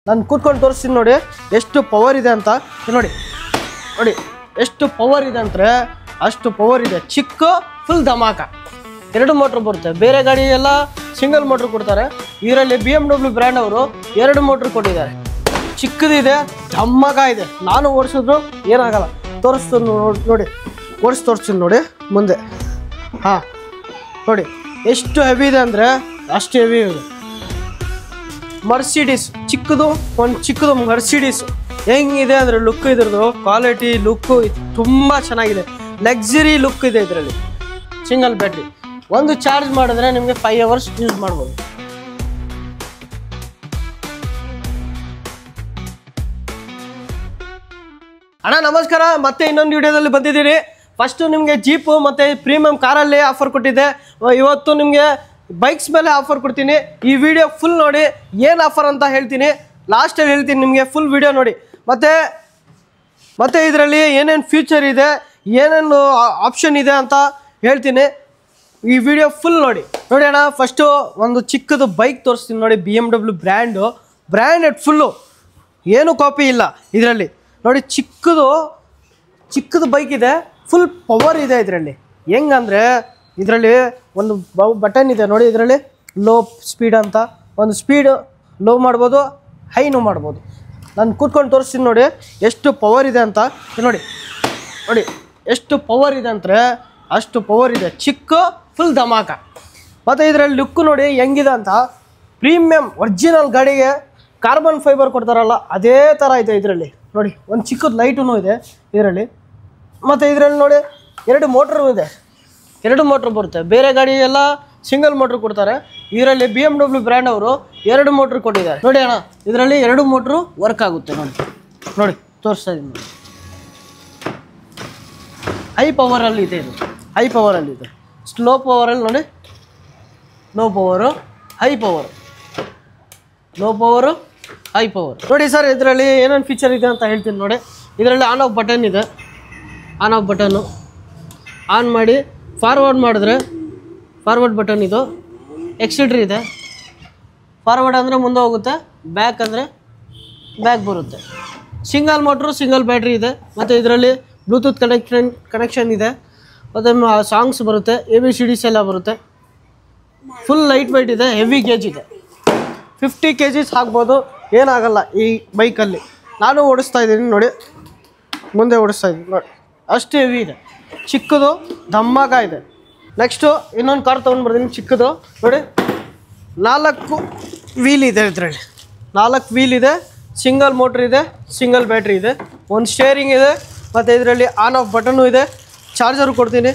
ನಾನು ಕೂತ್ಕೊಂಡು ತೋರಿಸ್ತೀನಿ ನೋಡಿ ಎಷ್ಟು ಪವರ್ ಇದೆ ಅಂತ. ನೋಡಿ ನೋಡಿ ಎಷ್ಟು ಪವರ್ ಇದೆ ಅಂದರೆ ಅಷ್ಟು ಪವರ್ ಇದೆ. ಚಿಕ್ಕ ಫುಲ್ ಧಮಾಕ. 2 ಮೋಟ್ರ್ ಬರುತ್ತೆ. ಬೇರೆ ಗಾಡಿ ಎಲ್ಲ ಸಿಂಗಲ್ ಮೋಟ್ರ್ ಕೊಡ್ತಾರೆ. ಇದರಲ್ಲಿ BMW ಬ್ರ್ಯಾಂಡ್ ಅವರು 2 ಮೋಟ್ರ್ ಕೊಟ್ಟಿದ್ದಾರೆ. ಚಿಕ್ಕದಿದೆ, ಧಮಾಕ ಇದೆ. ನಾನು ಓಡಿಸಿದ್ರು ಏನಾಗಲ್ಲ. ತೋರಿಸ್ತೀನಿ ನೋಡಿ, ಓಡಿಸಿ ತೋರಿಸ್ತೀನಿ ನೋಡಿ ಮುಂದೆ. ಹಾಂ ನೋಡಿ ಎಷ್ಟು ಹೆವಿ ಇದೆ ಅಂದರೆ ಅಷ್ಟು ಹೆವಿ ಇದೆ. ಮರ್ಸಿಡೀಸ್ ಚಿಕ್ಕದು, ಒಂದು ಚಿಕ್ಕದು ಮರ್ಸಿಡೀಸ್ ಹೆಂಗಿದೆ ಅಂದರೆ ಲುಕ್ ಇದ್ರದ್ದು ಕ್ವಾಲಿಟಿ ಲುಕ್ಕು ತುಂಬ ಚೆನ್ನಾಗಿದೆ. ಲಕ್ಸುರಿ ಲುಕ್ ಇದೆ ಇದರಲ್ಲಿ. Single battery. ಒಂದು ಚಾರ್ಜ್ ಮಾಡಿದ್ರೆ ನಿಮಗೆ 5 ಅವರ್ಸ್ ಯೂಸ್ ಮಾಡ್ಬೋದು. ಅಣ್ಣ ನಮಸ್ಕಾರ, ಮತ್ತೆ ಇನ್ನೊಂದು ವಿಡಿಯೋದಲ್ಲಿ ಬಂದಿದ್ದೀರಿ. ಫಸ್ಟು ನಿಮಗೆ ಜೀಪು ಮತ್ತು ಪ್ರೀಮಿಯಂ ಕಾರಲ್ಲಿ ಆಫರ್ ಕೊಟ್ಟಿದ್ದೆ. ಇವತ್ತು ನಿಮಗೆ ಬೈಕ್ಸ್ ಮೇಲೆ ಆಫರ್ ಕೊಡ್ತೀನಿ. ಈ ವಿಡಿಯೋ ಫುಲ್ ನೋಡಿ, ಏನು ಆಫರ್ ಅಂತ ಹೇಳ್ತೀನಿ, ಲಾಸ್ಟಲ್ಲಿ ಹೇಳ್ತೀನಿ. ನಿಮಗೆ ಫುಲ್ ವಿಡಿಯೋ ನೋಡಿ. ಮತ್ತು ಇದರಲ್ಲಿ ಏನೇನು ಫ್ಯೂಚರ್ ಇದೆ, ಏನೇನು ಆಪ್ಷನ್ ಇದೆ ಅಂತ ಹೇಳ್ತೀನಿ. ಈ ವಿಡಿಯೋ ಫುಲ್ ನೋಡಿ ಅಣ್ಣ. ಫಸ್ಟು ಒಂದು ಚಿಕ್ಕದು ಬೈಕ್ ತೋರಿಸ್ತೀನಿ ನೋಡಿ. BMW ಬ್ರ್ಯಾಂಡೆಡ್ ಫುಲ್ಲು, ಏನೂ ಕಾಪಿ ಇಲ್ಲ ಇದರಲ್ಲಿ. ನೋಡಿ ಚಿಕ್ಕದು ಬೈಕ್ ಇದೆ, ಫುಲ್ ಪವರ್ ಇದೆ ಇದರಲ್ಲಿ. ಹೆಂಗಂದರೆ ಇದರಲ್ಲಿ ಒಂದು ಬಟನ್ ಇದೆ ನೋಡಿ. ಇದರಲ್ಲಿ ಲೋ ಸ್ಪೀಡ್ ಅಂತ, ಒಂದು ಸ್ಪೀಡ್ ಲೋ ಮಾಡ್ಬೋದು, ಹೈನೂ ಮಾಡ್ಬೋದು. ನಾನು ಕೂತ್ಕೊಂಡು ತೋರಿಸ್ತೀನಿ ನೋಡಿ ಎಷ್ಟು ಪವರ್ ಇದೆ ಅಂತ. ನೋಡಿ ಎಷ್ಟು ಪವರ್ ಇದೆ ಅಂದರೆ ಅಷ್ಟು ಪವರ್ ಇದೆ. ಚಿಕ್ಕ ಫುಲ್ ಧಮಾಕ. ಮತ್ತು ಇದರಲ್ಲಿ ಲುಕ್ಕು ನೋಡಿ ಹೆಂಗಿದೆ ಅಂತ. ಪ್ರೀಮಿಯಂ ಒರಿಜಿನಲ್ ಗಾಡಿಗೆ ಕಾರ್ಬನ್ ಫೈಬರ್ ಕೊಡ್ತಾರಲ್ಲ ಅದೇ ಥರ ಇದೆ ಇದರಲ್ಲಿ. ನೋಡಿ ಒಂದು ಚಿಕ್ಕದು ಲೈಟೂ ಇದೆ ಇದರಲ್ಲಿ. ಮತ್ತು ಇದರಲ್ಲಿ ನೋಡಿ 2 ಮೋಟ್ರೂ ಇದೆ. 2 ಮೋಟ್ರ್ ಬರುತ್ತೆ. ಬೇರೆ ಗಾಡಿ ಎಲ್ಲ ಸಿಂಗಲ್ ಮೋಟ್ರ್ ಕೊಡ್ತಾರೆ. ಇದರಲ್ಲಿ BMW ಬ್ರ್ಯಾಂಡ್ ಅವರು 2 ಮೋಟ್ರ್ ಕೊಟ್ಟಿದ್ದಾರೆ. ನೋಡಿ ಅಣ್ಣ, ಇದರಲ್ಲಿ 2 ಮೋಟ್ರು ವರ್ಕ್ ಆಗುತ್ತೆ. ನೋಡಿ ತೋರಿಸ್ತಾ ಇದ್ದೀನಿ ನೋಡಿ. ಹೈ ಪವರಲ್ಲಿ ಇದೆ ಇದು. ಹೈ ಪವರಲ್ಲಿ ಇದೆ. ಸ್ಲೋ ಪವರಲ್ಲಿ ನೋಡಿ. Low power, high power, low power, high power. ನೋಡಿ ಸರ್, ಇದರಲ್ಲಿ ಏನೇನು ಫೀಚರ್ ಇದೆ ಅಂತ ಹೇಳ್ತೀನಿ ನೋಡಿ. ಇದರಲ್ಲಿ ಆನ್ ಆಫ್ ಬಟನ್ ಇದೆ. ಆನ್ ಆಫ್ ಬಟನ್ನು ಆನ್ ಮಾಡಿ ಫಾರ್ವರ್ಡ್ ಮಾಡಿದ್ರೆ ಫಾರ್ವರ್ಡ್ ಬಟನ್ ಇದು. ಎಕ್ಸಿಟ್ರ್ ಇದೆ. ಫಾರ್ವರ್ಡ್ ಅಂದರೆ ಮುಂದೆ ಹೋಗುತ್ತೆ, ಬ್ಯಾಕ್ ಅಂದರೆ ಬ್ಯಾಕ್ ಬರುತ್ತೆ. ಸಿಂಗಲ್ ಮೋಟ್ರು, ಸಿಂಗಲ್ ಬ್ಯಾಟ್ರಿ ಇದೆ. ಮತ್ತು ಇದರಲ್ಲಿ ಬ್ಲೂಟೂತ್ ಕನೆಕ್ಷನ್ ಇದೆ. ಮತ್ತು ಸಾಂಗ್ಸ್ ಬರುತ್ತೆ, ABCDs ಎಲ್ಲ ಬರುತ್ತೆ. ಫುಲ್ ಲೈಟ್ ವೆಯ್ಟ್ ಇದೆ, ಹೆವಿ ಗೇಜ್ ಇದೆ. 50 kgs ಆಗ್ಬೋದು, ಏನಾಗಲ್ಲ ಈ ಬೈಕಲ್ಲಿ. ನಾನು ಓಡಿಸ್ತಾ ಇದ್ದೀನಿ ನೋಡಿ, ಮುಂದೆ ಓಡಿಸ್ತಾ ಇದ್ದೀನಿ ನೋಡಿ. ಅಷ್ಟು ಹೆವಿ ಇದೆ. ಚಿಕ್ಕದು ಧಮಾಕ ಇದೆ. ನೆಕ್ಸ್ಟು ಇನ್ನೊಂದು ಕಾರ್ ತೊಗೊಂಡ್ಬರ್ತೀನಿ ಚಿಕ್ಕದು ನೋಡಿ. 4 ವೀಲ್ ಇದೆ ಇದರಲ್ಲಿ. 4 ವೀಲ್ ಇದೆ. ಸಿಂಗಲ್ ಮೋಟ್ರ್ ಇದೆ, ಸಿಂಗಲ್ ಬ್ಯಾಟ್ರಿ ಇದೆ, ಒಂದು ಸ್ಟೇರಿಂಗ್ ಇದೆ. ಮತ್ತು ಇದರಲ್ಲಿ ಆನ್ ಆಫ್ ಬಟನ್ನು ಇದೆ. ಚಾರ್ಜರು ಕೊಡ್ತೀನಿ.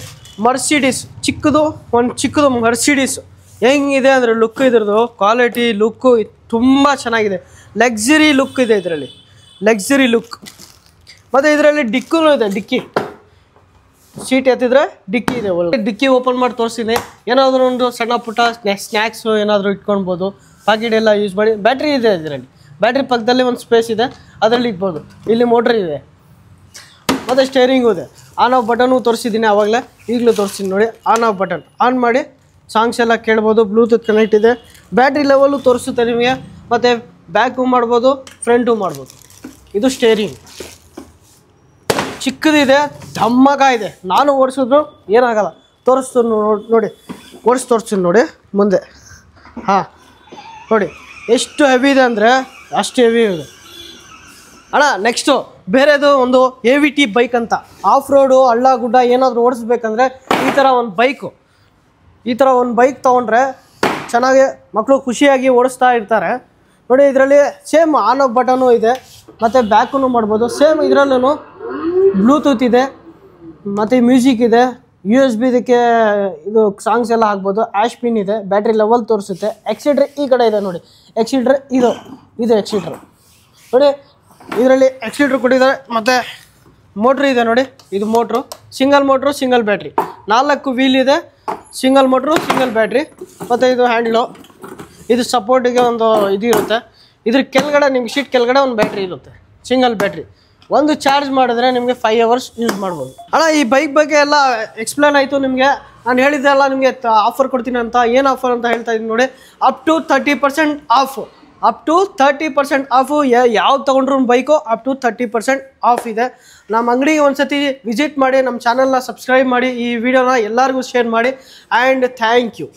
ಮರ್ಸಿಡೀಸ್ ಚಿಕ್ಕದು ಮರ್ಸಿಡೀಸ್ ಹೆಂಗಿದೆ ಅಂದರೆ ಲುಕ್ ಇದ್ರದ್ದು ಕ್ವಾಲಿಟಿ ಲುಕ್ಕು ತುಂಬ ಚೆನ್ನಾಗಿದೆ. ಲಕ್ಸುರಿ ಲುಕ್ ಇದೆ ಇದರಲ್ಲಿ, ಲಕ್ಸುರಿ ಲುಕ್. ಮತ್ತು ಇದರಲ್ಲಿ ಡಿಕ್ಕೂ ಇದೆ. ಡಿಕ್ಕಿ ಸೀಟ್ ಎತ್ತಿದ್ರೆ ಡಿಕ್ಕಿ ಇದೆ ಒಳಗೆ. ಡಿಕ್ಕಿ ಓಪನ್ ಮಾಡಿ ತೋರಿಸ್ತೀನಿ. ಏನಾದರೂ ಒಂದು ಸಣ್ಣ ಪುಟ್ಟ ಸ್ನ್ಯಾಕ್ಸು ಏನಾದರೂ ಇಟ್ಕೊಳ್ಬೋದು. ಪಾಕೆಟ್ ಎಲ್ಲ ಯೂಸ್ ಮಾಡಿ. ಬ್ಯಾಟ್ರಿ ಇದೆ ಇದರಲ್ಲಿ. ಬ್ಯಾಟ್ರಿ ಪಕ್ಕದಲ್ಲಿ ಒಂದು ಸ್ಪೇಸ್ ಇದೆ, ಅದರಲ್ಲಿ ಇಡ್ಬೋದು. ಇಲ್ಲಿ ಮೋಟ್ರ್ ಇದೆ. ಮತ್ತು ಸ್ಟೇರಿಂಗು ಇದೆ. ಆನ್ ಆಫ್ ಬಟನ್ನು ತೋರಿಸಿದ್ದೀನಿ ಆವಾಗಲೇ, ಈಗಲೂ ತೋರಿಸ್ತೀನಿ ನೋಡಿ. ಆನ್ ಆಫ್ ಬಟನ್ ಆನ್ ಮಾಡಿ ಸಾಂಗ್ಸ್ ಎಲ್ಲ ಕೇಳ್ಬೋದು. ಬ್ಲೂಟೂತ್ ಕನೆಕ್ಟ್ ಇದೆ. ಬ್ಯಾಟ್ರಿ ಲೆವೆಲ್ಲು ತೋರಿಸುತ್ತೆ ನಿಮಗೆ. ಮತ್ತು ಬ್ಯಾಕು ಮಾಡ್ಬೋದು, ಫ್ರಂಟು ಮಾಡ್ಬೋದು. ಇದು ಸ್ಟೇರಿಂಗ್. ಚಿಕ್ಕದಿದೆ, ಧಮಾಕ ಇದೆ. ನಾನು ಓಡಿಸಿದ್ರು ಏನಾಗಲ್ಲ. ತೋರಿಸ್ತೀನಿ ನೋಡಿ, ಓಡಿಸಿ ತೋರಿಸ್ತೀನಿ ನೋಡಿ ಮುಂದೆ. ಹಾಂ ನೋಡಿ ಎಷ್ಟು ಹೆವಿ ಇದೆ ಅಂದರೆ ಅಷ್ಟು ಹೆವಿ ಇದೆ ಅಣ್ಣ. ನೆಕ್ಸ್ಟು ಬೇರೆದು ಒಂದು AVT ಬೈಕ್ ಅಂತ. ಆಫ್ ರೋಡು, ಹಳ್ಳ ಗುಡ್ಡ ಏನಾದರೂ ಓಡಿಸ್ಬೇಕಂದ್ರೆ ಈ ಥರ ಒಂದು ಬೈಕ್ ತೊಗೊಂಡ್ರೆ ಚೆನ್ನಾಗಿ ಮಕ್ಕಳು ಖುಷಿಯಾಗಿ ಓಡಿಸ್ತಾ ಇರ್ತಾರೆ ನೋಡಿ. ಇದರಲ್ಲಿ ಸೇಮ್ ಆನ್ ಆಫ್ ಬಟನು ಇದೆ. ಮತ್ತು ಬ್ಯಾಕೂ ಮಾಡ್ಬೋದು. ಸೇಮ್ ಇದರಲ್ಲೂ ಬ್ಲೂಟೂತ್ ಇದೆ. ಮತ್ತು ಮ್ಯೂಸಿಕ್ ಇದೆ. USB ಇದಕ್ಕೆ ಇದು ಸಾಂಗ್ಸ್ ಎಲ್ಲ ಹಾಕ್ಬೋದು. ಆ್ಯಶ್ ಪಿನ್ ಇದೆ. ಬ್ಯಾಟ್ರಿ ಲೆವೆಲ್ ತೋರಿಸುತ್ತೆ. ಎಕ್ಸಿಟ್ರ್ ಈ ಕಡೆ ಇದೆ ನೋಡಿ. ಎಕ್ಸಿಟ್ರ್ ಇದು ಎಕ್ಸಿಟ್ರ್ ನೋಡಿ. ಇದರಲ್ಲಿ ಎಕ್ಸಿಟ್ರ್ ಕೊಟ್ಟಿದ್ದಾರೆ. ಮತ್ತು ಮೋಟ್ರ್ ಇದೆ ನೋಡಿ. ಇದು motor, single motor, single battery. 4 wheel ಇದೆ. Single motor, single battery. ಮತ್ತು ಇದು ಹ್ಯಾಂಡ್ಲು. ಇದು ಸಪೋರ್ಟಿಗೆ ಒಂದು ಇದು ಇರುತ್ತೆ. ಇದ್ರ ಕೆಳಗಡೆ ನಿಮ್ಗೆ ಸೀಟ್ ಕೆಳಗಡೆ ಒಂದು ಬ್ಯಾಟ್ರಿ ಇರುತ್ತೆ, ಸಿಂಗಲ್ ಬ್ಯಾಟ್ರಿ. ಒಂದು ಚಾರ್ಜ್ ಮಾಡಿದ್ರೆ ನಿಮಗೆ 5 ಅವರ್ಸ್ ಯೂಸ್ ಮಾಡ್ಬೋದು. ಅಣ್ಣ ಈ ಬೈಕ್ ಬಗ್ಗೆ ಎಲ್ಲ ಎಕ್ಸ್ಪ್ಲೇನ್ ಆಯಿತು ನಿಮಗೆ. ನಾನು ಹೇಳಿದ್ದೆ ಅಲ್ಲ ನಿಮಗೆ ಆಫರ್ ಕೊಡ್ತೀನಿ ಅಂತ. ಏನು ಆಫರ್ ಅಂತ ಹೇಳ್ತಾ ಇದ್ದೀನಿ ನೋಡಿ. Up to 30% off. Up to 30% off. ಯಾವ್ದು ತೊಗೊಂಡ್ರು ಬೈಕು ಅಪ್ ಟು 30% ಆಫ್ ಇದೆ. ನಮ್ಮ ಅಂಗಡಿಗೆ ಒಂದ್ಸತಿ ವಿಸಿಟ್ ಮಾಡಿ, ನಮ್ಮ ಚಾನಲ್ನ ಸಬ್ಸ್ಕ್ರೈಬ್ ಮಾಡಿ, ಈ ವಿಡಿಯೋನ ಎಲ್ಲರಿಗೂ ಶೇರ್ ಮಾಡಿ. And thank you.